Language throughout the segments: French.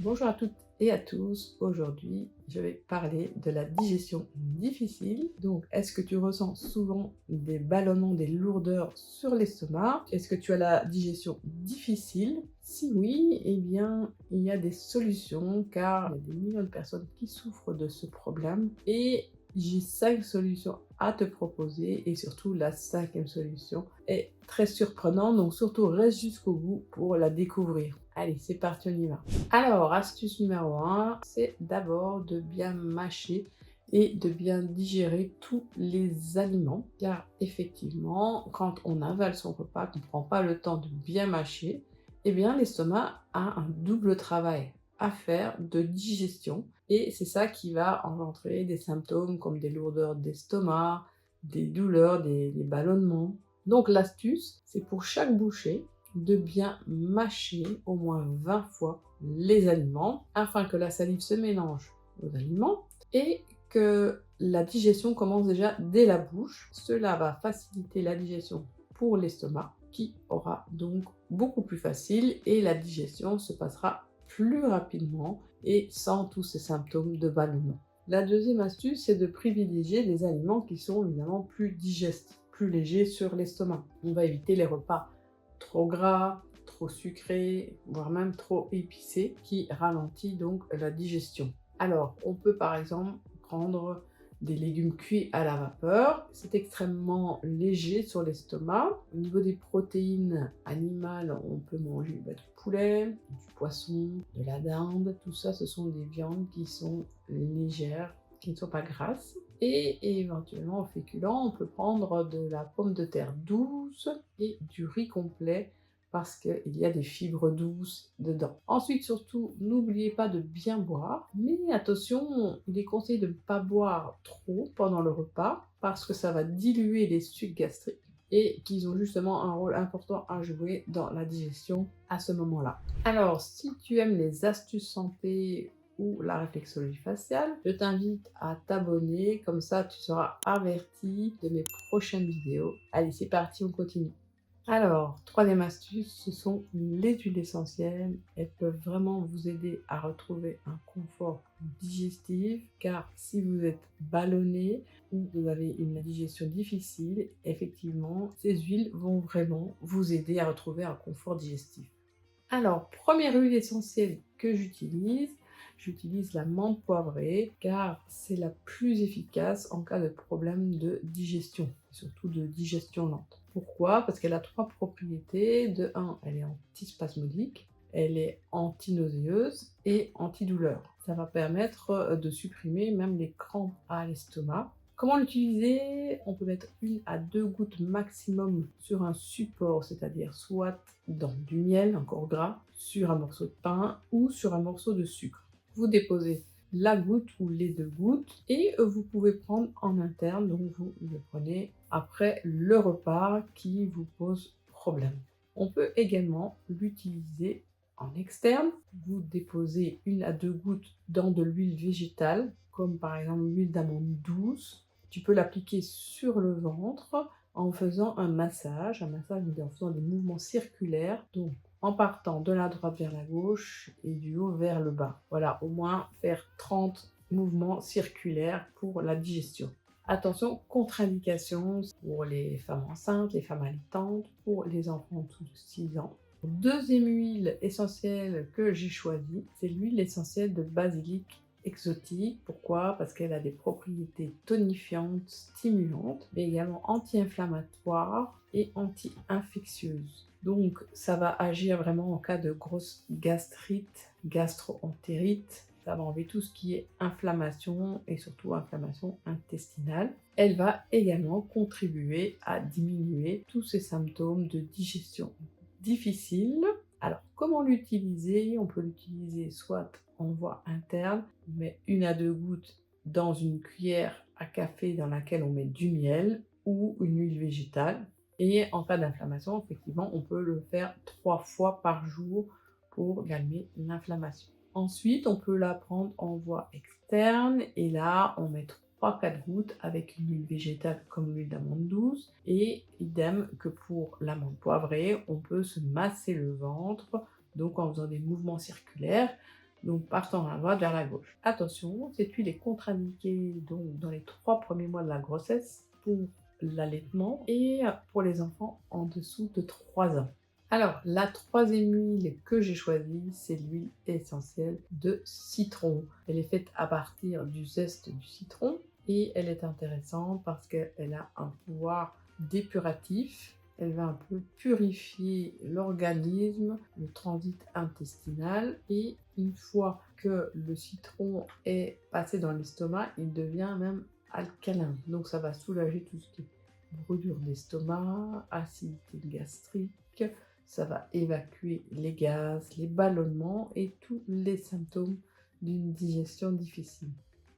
Bonjour à toutes et à tous. Aujourd'hui, je vais parler de la digestion difficile. Donc, est-ce que tu ressens souvent des ballonnements, des lourdeurs sur l'estomac? Est-ce que tu as la digestion difficile? Si oui, eh bien, il y a des solutions car il y a des millions de personnes qui souffrent de ce problème et j'ai 5 solutions à te proposer et surtout la cinquième solution est très surprenante, donc surtout reste jusqu'au bout pour la découvrir. Allez, c'est parti, on y va. Alors, astuce numéro un, c'est d'abord de bien mâcher et de bien digérer tous les aliments, car effectivement, quand on avale son repas, qu'on ne prend pas le temps de bien mâcher, eh bien l'estomac a un double travail à faire de digestion, et c'est ça qui va engendrer des symptômes comme des lourdeurs d'estomac, des douleurs, des ballonnements. Donc l'astuce, c'est pour chaque bouchée, de bien mâcher au moins 20 fois les aliments afin que la salive se mélange aux aliments et que la digestion commence déjà dès la bouche. Cela va faciliter la digestion pour l'estomac qui aura donc beaucoup plus facile et la digestion se passera plus rapidement et sans tous ces symptômes de ballonnement. La deuxième astuce, c'est de privilégier des aliments qui sont évidemment plus digestes, plus légers sur l'estomac. On va éviter les repas trop gras, trop sucré, voire même trop épicé, qui ralentit donc la digestion. Alors, on peut par exemple prendre des légumes cuits à la vapeur. C'est extrêmement léger sur l'estomac. Au niveau des protéines animales, on peut manger du poulet, du poisson, de la dinde. Tout ça, ce sont des viandes qui sont légères, qui ne sont pas grasses. Et éventuellement, en féculent, on peut prendre de la pomme de terre douce et du riz complet parce qu'il y a des fibres douces dedans. Ensuite, surtout, n'oubliez pas de bien boire, mais attention, il est conseillé de ne pas boire trop pendant le repas parce que ça va diluer les sucs gastriques et qu'ils ont justement un rôle important à jouer dans la digestion à ce moment-là. Alors, si tu aimes les astuces santé ou la réflexologie faciale, je t'invite à t'abonner, comme ça tu seras averti de mes prochaines vidéos. Allez, c'est parti, on continue. Alors, troisième astuce, ce sont les huiles essentielles. Elles peuvent vraiment vous aider à retrouver un confort digestif, car si vous êtes ballonné ou vous avez une digestion difficile, effectivement, ces huiles vont vraiment vous aider à retrouver un confort digestif. Alors, première huile essentielle que j'utilise la menthe poivrée car c'est la plus efficace en cas de problème de digestion, surtout de digestion lente. Pourquoi? Parce qu'elle a trois propriétés. De un, elle est antispasmodique, elle est antinauséeuse et antidouleur. Ça va permettre de supprimer même les crampes à l'estomac. Comment l'utiliser? On peut mettre 1 à 2 gouttes maximum sur un support, c'est-à-dire soit dans du miel encore gras, sur un morceau de pain ou sur un morceau de sucre. Vous déposez la goutte ou les 2 gouttes et vous pouvez prendre en interne, donc vous le prenez après le repas qui vous pose problème. On peut également l'utiliser en externe. Vous déposez 1 à 2 gouttes dans de l'huile végétale, comme par exemple l'huile d'amande douce. Tu peux l'appliquer sur le ventre en faisant un massage en faisant des mouvements circulaires, donc en partant de la droite vers la gauche et du haut vers le bas. Voilà, au moins faire 30 mouvements circulaires pour la digestion. Attention, contre-indication pour les femmes enceintes, les femmes allaitantes, pour les enfants en dessous de 6 ans. Deuxième huile essentielle que j'ai choisie, c'est l'huile essentielle de basilic exotique. Pourquoi? Parce qu'elle a des propriétés tonifiantes, stimulantes, mais également anti-inflammatoires et anti-infectieuses. Donc ça va agir vraiment en cas de grosse gastrite, gastro-entérite. Ça va enlever tout ce qui est inflammation et surtout inflammation intestinale. Elle va également contribuer à diminuer tous ces symptômes de digestion difficile. Alors, comment l'utiliser? On peut l'utiliser soit en voie interne, on met 1 à 2 gouttes dans une cuillère à café dans laquelle on met du miel ou une huile végétale. Et en cas d'inflammation, effectivement, on peut le faire 3 fois par jour pour calmer l'inflammation. Ensuite, on peut la prendre en voie externe et là, on met 3 à 4 gouttes avec une huile végétale comme l'huile d'amande douce et idem que pour l'amande poivrée, on peut se masser le ventre donc en faisant des mouvements circulaires donc partant à droite vers la gauche. Attention, cette huile est contre-indiquée donc dans les 3 premiers mois de la grossesse pour l'allaitement et pour les enfants en dessous de 3 ans. Alors, la troisième huile que j'ai choisie, c'est l'huile essentielle de citron. Elle est faite à partir du zeste du citron et elle est intéressante parce qu'elle a un pouvoir dépuratif. Elle va un peu purifier l'organisme, le transit intestinal et une fois que le citron est passé dans l'estomac, il devient même alcalin. Donc ça va soulager tout ce qui est brûlure d'estomac, acidité gastrique, ça va évacuer les gaz, les ballonnements et tous les symptômes d'une digestion difficile.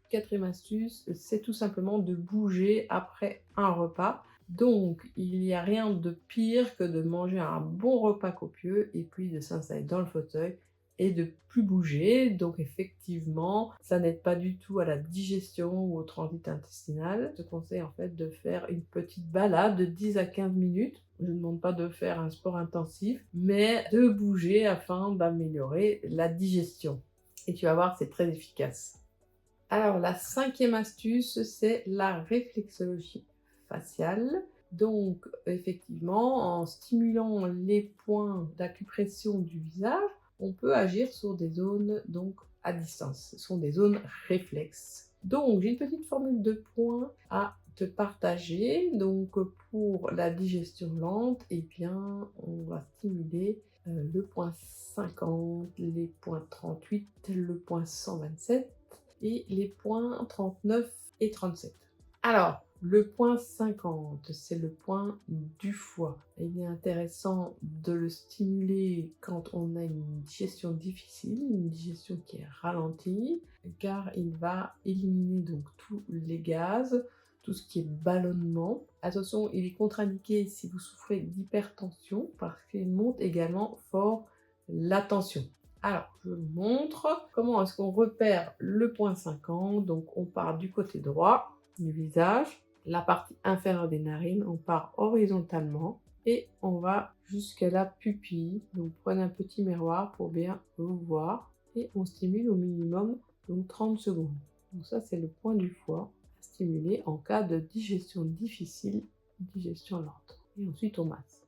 Quatrième astuce, c'est tout simplement de bouger après un repas. Donc, il n'y a rien de pire que de manger un bon repas copieux et puis de s'installer dans le fauteuil et de plus bouger. Donc, effectivement, ça n'aide pas du tout à la digestion ou au transit intestinal. Je te conseille en fait de faire une petite balade de 10 à 15 minutes. Je ne demande pas de faire un sport intensif, mais de bouger afin d'améliorer la digestion. Et tu vas voir, c'est très efficace. Alors, la cinquième astuce, c'est la réflexologie faciale. Donc, effectivement, en stimulant les points d'acupression du visage, on peut agir sur des zones donc à distance. Ce sont des zones réflexes. Donc, j'ai une petite formule de points à te partager. Donc, pour la digestion lente, eh bien, on va stimuler le point 50, les points 38, le point 127 et les points 39 et 37. Alors, le point 50, c'est le point du foie. Il est intéressant de le stimuler quand on a une digestion difficile, une digestion qui est ralentie, car il va éliminer donc tous les gaz, tout ce qui est ballonnement. Attention, il est contre-indiqué si vous souffrez d'hypertension, parce qu'il monte également fort la tension. Alors, je vous montre comment est-ce qu'on repère le point 50. Donc, on part du côté droit du visage, la partie inférieure des narines, on part horizontalement et on va jusqu'à la pupille. Donc, prenez un petit miroir pour bien vous voir et on stimule au minimum donc 30 secondes. Donc ça, c'est le point du foie à stimuler en cas de digestion difficile, digestion lente. Et ensuite, on masse.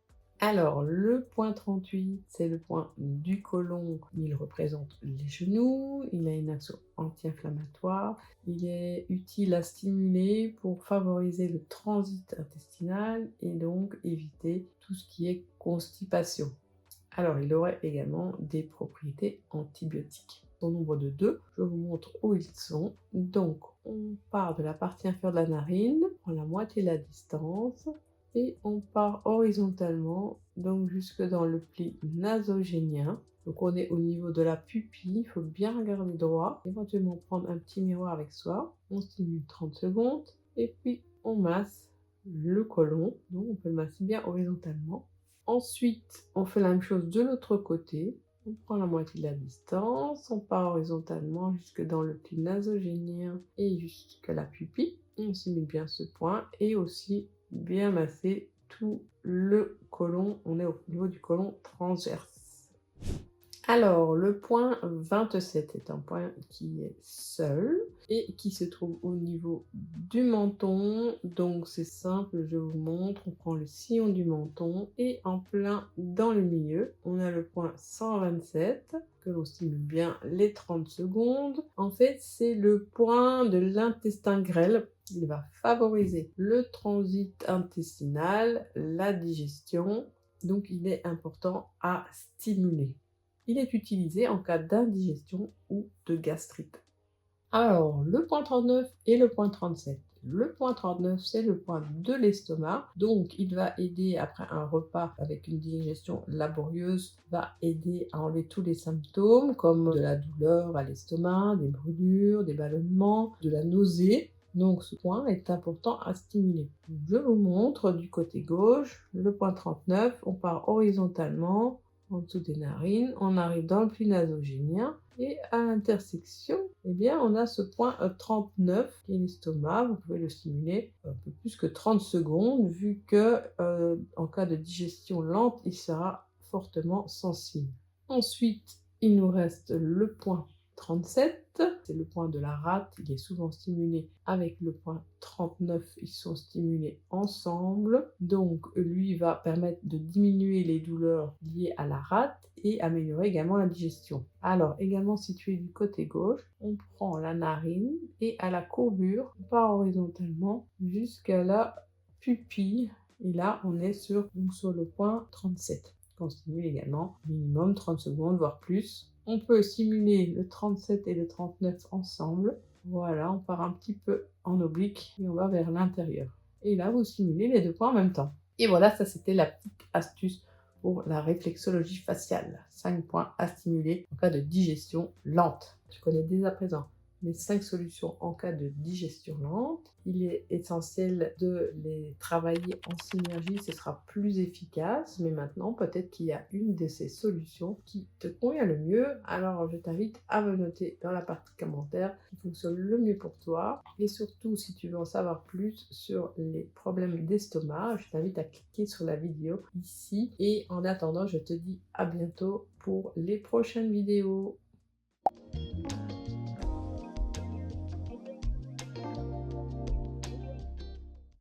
Alors, le point 38, c'est le point du côlon. Il représente les genoux, il a une action anti-inflammatoire, il est utile à stimuler pour favoriser le transit intestinal et donc éviter tout ce qui est constipation. Alors, il aurait également des propriétés antibiotiques. Au nombre de 2, je vous montre où ils sont. Donc, on part de la partie inférieure de la narine, on prend la moitié de la distance, et on part horizontalement, donc jusque dans le pli nasogénien. Donc on est au niveau de la pupille, il faut bien regarder droit, éventuellement prendre un petit miroir avec soi. On stimule 30 secondes, et puis on masse le côlon, donc on peut le masser bien horizontalement. Ensuite, on fait la même chose de l'autre côté. On prend la moitié de la distance, on part horizontalement jusque dans le pli nasogénien et jusqu'à la pupille. On stimule bien ce point et aussi bien masser tout le côlon. On est au niveau du côlon transverse. Alors, le point 27 est un point qui est seul et qui se trouve au niveau du menton. Donc, c'est simple, je vous montre. On prend le sillon du menton et en plein dans le milieu, on a le point 127 que l'on stimule bien les 30 secondes. En fait, c'est le point de l'intestin grêle. Il va favoriser le transit intestinal, la digestion. Donc, il est important à stimuler. Il est utilisé en cas d'indigestion ou de gastrite. Alors, le point 39 et le point 37. Le point 39, c'est le point de l'estomac. Donc, il va aider après un repas avec une digestion laborieuse, va aider à enlever tous les symptômes comme de la douleur à l'estomac, des brûlures, des ballonnements, de la nausée. Donc, ce point est important à stimuler. Je vous montre du côté gauche, le point 39, on part horizontalement en dessous des narines, on arrive dans le pli nasogénien et à l'intersection, eh bien, on a ce point 39 qui est l'estomac. Vous pouvez le stimuler un peu plus que 30 secondes vu que en cas de digestion lente, il sera fortement sensible. Ensuite, il nous reste le point 37, c'est le point de la rate, il est souvent stimulé avec le point 39, ils sont stimulés ensemble. Donc lui va permettre de diminuer les douleurs liées à la rate et améliorer également la digestion. Alors également situé du côté gauche, on prend la narine et à la courbure, on part horizontalement jusqu'à la pupille. Et là, on est sur le point 37, qu'on stimule également minimum 30 secondes, voire plus. On peut simuler le 37 et le 39 ensemble. Voilà, on part un petit peu en oblique et on va vers l'intérieur. Et là, vous simulez les deux points en même temps. Et voilà, ça c'était la petite astuce pour la réflexologie faciale. 5 points à stimuler en cas de digestion lente. Tu connais dès à présent les 5 solutions en cas de digestion lente. Il est essentiel de les travailler en synergie, ce sera plus efficace. Mais maintenant, peut-être qu'il y a une de ces solutions qui te convient le mieux. Alors, je t'invite à me noter dans la partie commentaires qui fonctionne le mieux pour toi. Et surtout, si tu veux en savoir plus sur les problèmes d'estomac, je t'invite à cliquer sur la vidéo ici. Et en attendant, je te dis à bientôt pour les prochaines vidéos.